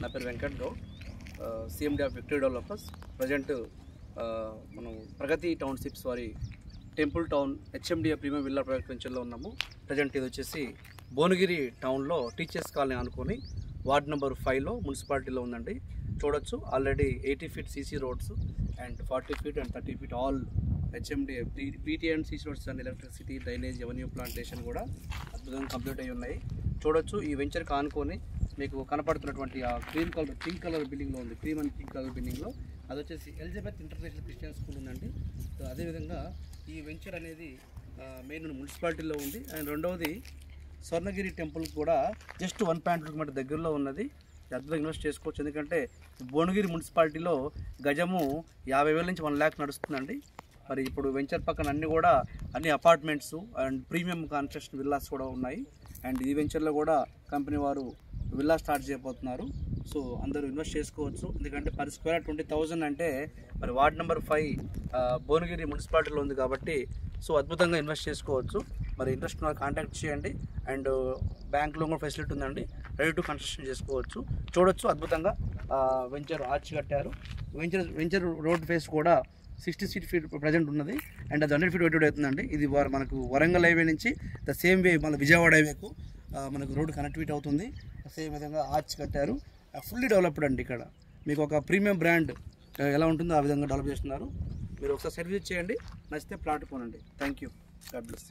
నా పేరు Venkat Goud, CMD of victory developers. Present మనం ప్రగతి టౌన్షిప్స్ వారి temple town HMDA premium villa project వెంచర్లో ఉన్నాము. ప్రజెంట్ ఇది వచ్చేసి భువనగిరి టౌన్లో టీచర్స్ కాలనీ అనుకొని వార్డ్ నెంబర్ 5లో మున్సిపాలిటీలో ఉందండి. చూడొచ్చు already 80 feet CC roads and 40 feet and 30 feet all HMDA PT and CC roads and electricity, drainage, avenue plantation కూడా అద్భుతంగా కంప్లీట్ అయ్యి ఉన్నాయి. చూడొచ్చు ఈ వెంచర్కి ఆనుకొని మీకు కనపడుతున్నటువంటి ఆ పింక్ కలర్ బిల్డింగ్లో ఉంది, క్రీమ్ అండ్ పింక్ కలర్ బిల్డింగ్లో అది వచ్చేసి ఎలిజబెత్ ఇంటర్నేషనల్ క్రిస్టియన్ స్కూల్ ఉందండి. సో అదేవిధంగా ఈ వెంచర్ అనేది మెయిన్ మున్సిపాలిటీలో ఉంది. అండ్ రెండవది స్వర్ణగిరి టెంపుల్ కూడా జస్ట్ 1.2 కిలోమీటర్ దగ్గరలో ఉన్నది. అద్భుతంగా ఇన్వెస్ట్ చేసుకోవచ్చు. ఎందుకంటే భువనగిరి మున్సిపాలిటీలో గజము 50,000 నుంచి 1 lakh నడుస్తుందండి. మరి ఇప్పుడు వెంచర్ పక్కన అన్ని apartments and premium construction villas కూడా ఉన్నాయి. అండ్ ఈ వెంచర్లో కూడా కంపెనీ వారు విల్లా స్టార్ట్ చేయబోతున్నారు. సో అందరూ ఇన్వెస్ట్ చేసుకోవచ్చు. ఎందుకంటే పర్ స్క్వేర్ 20,000 అంటే మరి వార్డ్ నెంబర్ 5 భువనగిరి మున్సిపాలిటీలో ఉంది కాబట్టి సో అద్భుతంగా ఇన్వెస్ట్ చేసుకోవచ్చు. మరి ఇంట్రెస్ట్ ఉన్న కాంటాక్ట్ చేయండి. అండ్ బ్యాంక్లో కూడా ఫెసిలిటీ ఉందండి, రెడీ టు కన్స్ట్రక్షన్ చేసుకోవచ్చు. చూడొచ్చు అద్భుతంగా వెంచర్ ఆర్చ్ కట్టారు. వెంచర్ రోడ్ ఫేస్ కూడా 60 ఫీట్ ప్రజెంట్ ఉన్నది అండ్ అది 100 ఫీట్ వెయిట్ అవుతుందండి. ఇది మనకు వరంగల్ హైవే నుంచి ద సేమ్ వే మన విజయవాడ హైవేకు మనకు రోడ్ కనెక్టివిటీ అవుతుంది. సేమ్ విధంగా ఆర్చ్ కట్టారు. ఫుల్లీ డెవలప్డ్ అండి. ఇక్కడ మీకు ఒక ప్రీమియం బ్రాండ్ ఎలా ఉంటుందో ఆ విధంగా డెవలప్ చేస్తున్నారు. మీరు ఒకసారి సర్వీస్ చేయండి, నచ్చితే ప్లాట్ కొనండి. Thank you. God bless.